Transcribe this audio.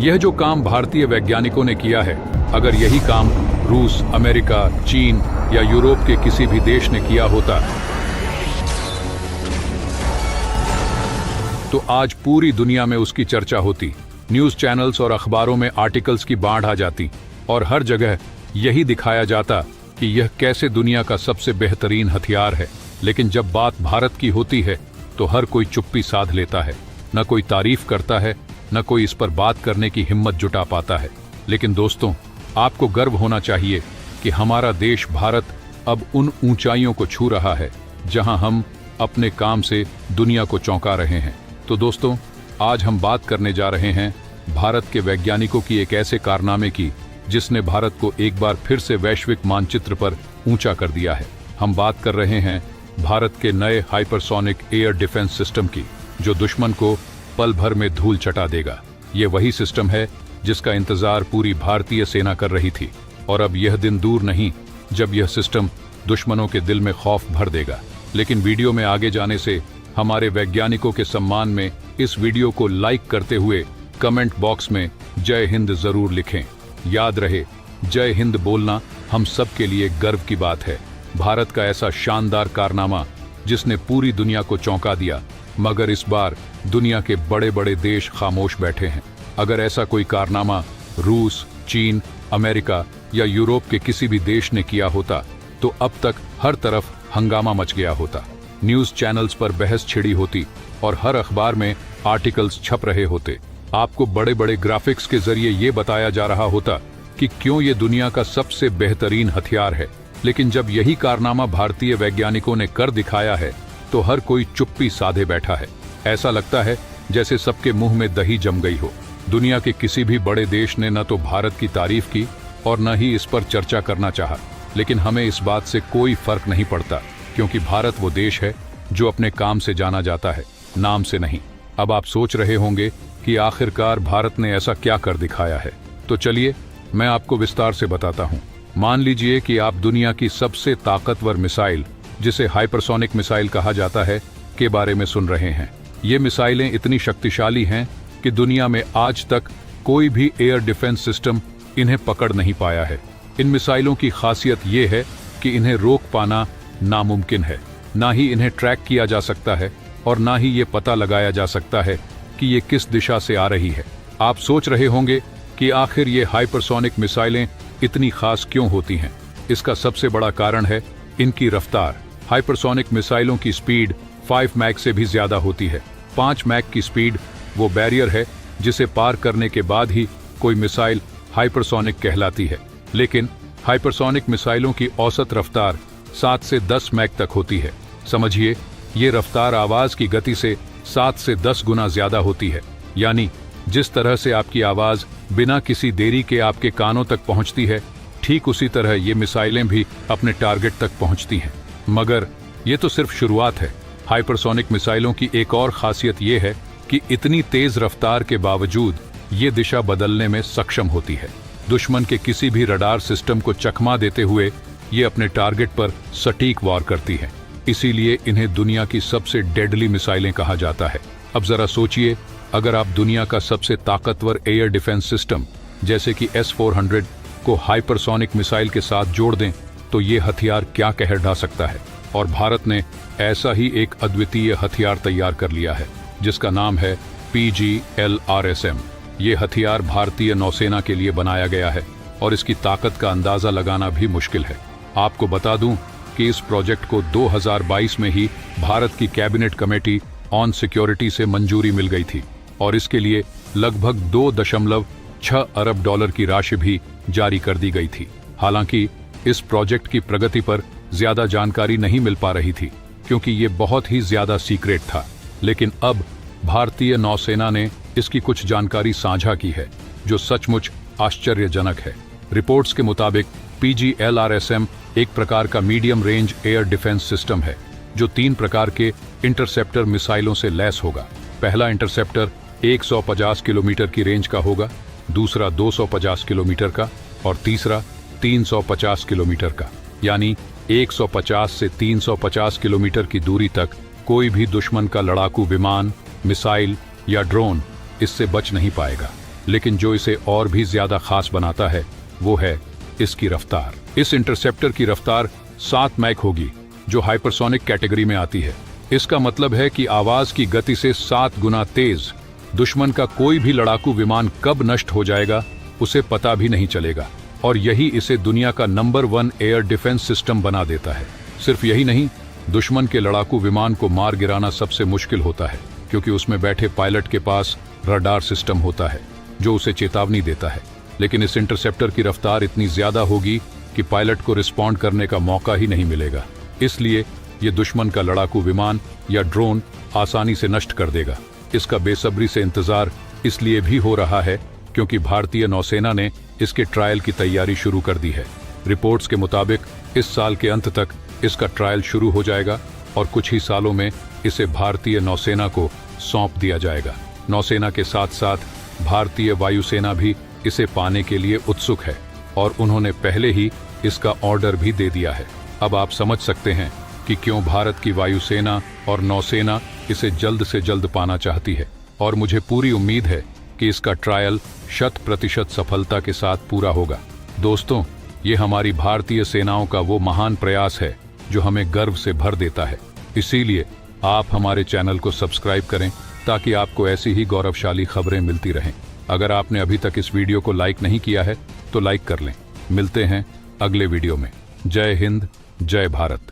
यह जो काम भारतीय वैज्ञानिकों ने किया है, अगर यही काम रूस, अमेरिका, चीन या यूरोप के किसी भी देश ने किया होता तो आज पूरी दुनिया में उसकी चर्चा होती, न्यूज चैनल्स और अखबारों में आर्टिकल्स की बाढ़ आ जाती और हर जगह यही दिखाया जाता कि यह कैसे दुनिया का सबसे बेहतरीन हथियार है। लेकिन जब बात भारत की होती है तो हर कोई चुप्पी साध लेता है, न कोई तारीफ करता है, न कोई इस पर बात करने की हिम्मत जुटा पाता है। लेकिन दोस्तों, आपको गर्व होना चाहिए कि हमारा देश भारत अब उन ऊंचाइयों को छू रहा है जहां हम अपने काम से दुनिया को चौंका रहे हैं। तो दोस्तों, आज हम बात करने जा रहे हैं भारत के वैज्ञानिकों की एक ऐसे कारनामे की जिसने भारत को एक बार फिर से वैश्विक मानचित्र पर ऊंचा कर दिया है। हम बात कर रहे हैं भारत के नए हाइपरसोनिक एयर डिफेंस सिस्टम की, जो दुश्मन को पल भर में धूल चटा देगा। ये वही सिस्टम है जिसका इंतजार पूरी भारतीय सेना कर रही थी और अब यह दिन दूर नहीं जब यह सिस्टम दुश्मनों के दिल में खौफ भर देगा। लेकिन वीडियो में आगे जाने से हमारे वैज्ञानिकों के सम्मान में इस वीडियो को लाइक करते हुए कमेंट बॉक्स में जय हिंद जरूर लिखें। याद रहे, जय हिंद बोलना हम सब के लिए गर्व की बात है। भारत का ऐसा शानदार कारनामा जिसने पूरी दुनिया को चौंका दिया, मगर इस बार दुनिया के बड़े बड़े देश खामोश बैठे हैं। अगर ऐसा कोई कारनामा रूस, चीन, अमेरिका या यूरोप के किसी भी देश ने किया होता तो अब तक हर तरफ हंगामा मच गया होता, न्यूज चैनल्स पर बहस छिड़ी होती और हर अखबार में आर्टिकल्स छप रहे होते। आपको बड़े बड़े ग्राफिक्स के जरिए ये बताया जा रहा होता कि क्यों ये दुनिया का सबसे बेहतरीन हथियार है। लेकिन जब यही कारनामा भारतीय वैज्ञानिकों ने कर दिखाया है तो हर कोई चुप्पी साधे बैठा है। ऐसा लगता है जैसे सबके मुंह में दही जम गई हो। दुनिया के किसी भी बड़े देश ने न तो भारत की तारीफ की और न ही इस पर चर्चा करना चाहा। लेकिन हमें इस बात से कोई फर्क नहीं पड़ता, क्योंकि भारत वो देश है जो अपने काम से जाना जाता है, नाम से नहीं। अब आप सोच रहे होंगे कि आखिरकार भारत ने ऐसा क्या कर दिखाया है, तो चलिए मैं आपको विस्तार से बताता हूँ। मान लीजिए कि आप दुनिया की सबसे ताकतवर मिसाइल, जिसे हाइपरसोनिक मिसाइल कहा जाता है, के बारे में सुन रहे हैं। ये मिसाइलें इतनी शक्तिशाली हैं कि दुनिया में आज तक कोई भी एयर डिफेंस सिस्टम इन्हें पकड़ नहीं पाया है। इन मिसाइलों की खासियत ये है कि इन्हें रोक पाना नामुमकिन है। ना ही इन्हें ट्रैक किया जा सकता है और ना ही ये पता लगाया जा सकता है कि ये किस दिशा से आ रही है। आप सोच रहे होंगे कि आखिर ये हाइपरसोनिक मिसाइलें इतनी खास क्यों होती हैं। इसका सबसे बड़ा कारण है इनकी रफ्तार। हाइपरसोनिक मिसाइलों की स्पीड 5 मैक से भी ज्यादा होती है। 5 मैक की स्पीड वो बैरियर है जिसे पार करने के बाद ही कोई मिसाइल हाइपरसोनिक कहलाती है। लेकिन हाइपरसोनिक मिसाइलों की औसत रफ्तार 7 से 10 मैक तक होती है। समझिए, ये रफ्तार आवाज की गति से 7 से 10 गुना ज्यादा होती है। यानी जिस तरह से आपकी आवाज बिना किसी देरी के आपके कानों तक पहुंचती है, ठीक उसी तरह ये मिसाइलें भी अपने टारगेट तक पहुंचती हैं। मगर ये तो सिर्फ शुरुआत है। हाइपरसोनिक मिसाइलों की एक और खासियत ये है कि इतनी तेज रफ्तार के बावजूद ये दिशा बदलने में सक्षम होती है। दुश्मन के किसी भी रडार सिस्टम को चकमा देते हुए ये अपने टारगेट पर सटीक वार करती है। इसीलिए इन्हें दुनिया की सबसे डेडली मिसाइलें कहा जाता है। अब जरा सोचिए, अगर आप दुनिया का सबसे ताकतवर एयर डिफेंस सिस्टम जैसे कि S-400 को हाइपरसोनिक मिसाइल के साथ जोड़ दें तो ये हथियार क्या कहर ढा सकता है। और भारत ने ऐसा ही एक अद्वितीय हथियार तैयार कर लिया है जिसका नाम है PGLRSM। ये हथियार भारतीय नौसेना के लिए बनाया गया है और इसकी ताकत का अंदाजा लगाना भी मुश्किल है। आपको बता दूं कि इस प्रोजेक्ट को 2022 में ही भारत की कैबिनेट कमेटी ऑन सिक्योरिटी से मंजूरी मिल गई थी और इसके लिए लगभग 2.6 अरब डॉलर की राशि भी जारी कर दी गई थी। हालांकि इस प्रोजेक्ट की प्रगति पर ज्यादा जानकारी नहीं मिल पा रही थी क्योंकि ये बहुत ही ज्यादा सीक्रेट था। लेकिन अब भारतीय नौसेना ने इसकी कुछ जानकारी साझा की है जो सचमुच आश्चर्यजनक है। रिपोर्ट्स के मुताबिक PGLRSM एक प्रकार का medium range air defence system है जो 3 प्रकार के इंटरसेप्टर मिसाइलों से लैस होगा। पहला इंटरसेप्टर 150 किलोमीटर की रेंज का होगा, दूसरा 250 किलोमीटर का और तीसरा 350 किलोमीटर का। यानी 150 से 350 किलोमीटर की दूरी तक कोई भी दुश्मन का लड़ाकू विमान, मिसाइल या ड्रोन इससे बच नहीं पाएगा। लेकिन जो इसे और भी ज्यादा खास बनाता है वो है इसकी रफ्तार। इस इंटरसेप्टर की रफ्तार 7 मैक होगी, जो हाइपरसोनिक कैटेगरी में आती है। इसका मतलब है कि आवाज की गति से 7 गुना तेज दुश्मन का कोई भी लड़ाकू विमान कब नष्ट हो जाएगा उसे पता भी नहीं चलेगा, और यही इसे दुनिया का नंबर 1 एयर डिफेंस सिस्टम बना देता है। सिर्फ यही नहीं, दुश्मन के लड़ाकू विमान को मार गिराना सबसे मुश्किल होता है, क्योंकि उसमें बैठे पायलट के पास रडार सिस्टम होता है जो उसे चेतावनी देता है। लेकिन इस इंटरसेप्टर की रफ्तार इतनी ज्यादा होगी कि पायलट को रिस्पॉन्ड करने का मौका ही नहीं मिलेगा। इसलिए ये दुश्मन का लड़ाकू विमान या ड्रोन आसानी से नष्ट कर देगा। इसका बेसब्री से इंतजार इसलिए भी हो रहा है क्योंकि भारतीय नौसेना ने इसके ट्रायल की तैयारी शुरू कर दी है। रिपोर्ट्स के मुताबिक इस साल के अंत तक इसका ट्रायल शुरू हो जाएगा और कुछ ही सालों में इसे भारतीय नौसेना को सौंप दिया जाएगा। नौसेना के साथ साथ भारतीय वायुसेना भी इसे पाने के लिए उत्सुक है और उन्होंने पहले ही इसका ऑर्डर भी दे दिया है। अब आप समझ सकते हैं कि क्यों भारत की वायुसेना और नौसेना इसे जल्द से जल्द पाना चाहती है, और मुझे पूरी उम्मीद है कि इसका ट्रायल 100% सफलता के साथ पूरा होगा। दोस्तों, ये हमारी भारतीय सेनाओं का वो महान प्रयास है जो हमें गर्व से भर देता है। इसीलिए आप हमारे चैनल को सब्सक्राइब करें ताकि आपको ऐसी ही गौरवशाली खबरें मिलती रहें। अगर आपने अभी तक इस वीडियो को लाइक नहीं किया है तो लाइक कर लें। मिलते हैं अगले वीडियो में। जय हिंद, जय भारत।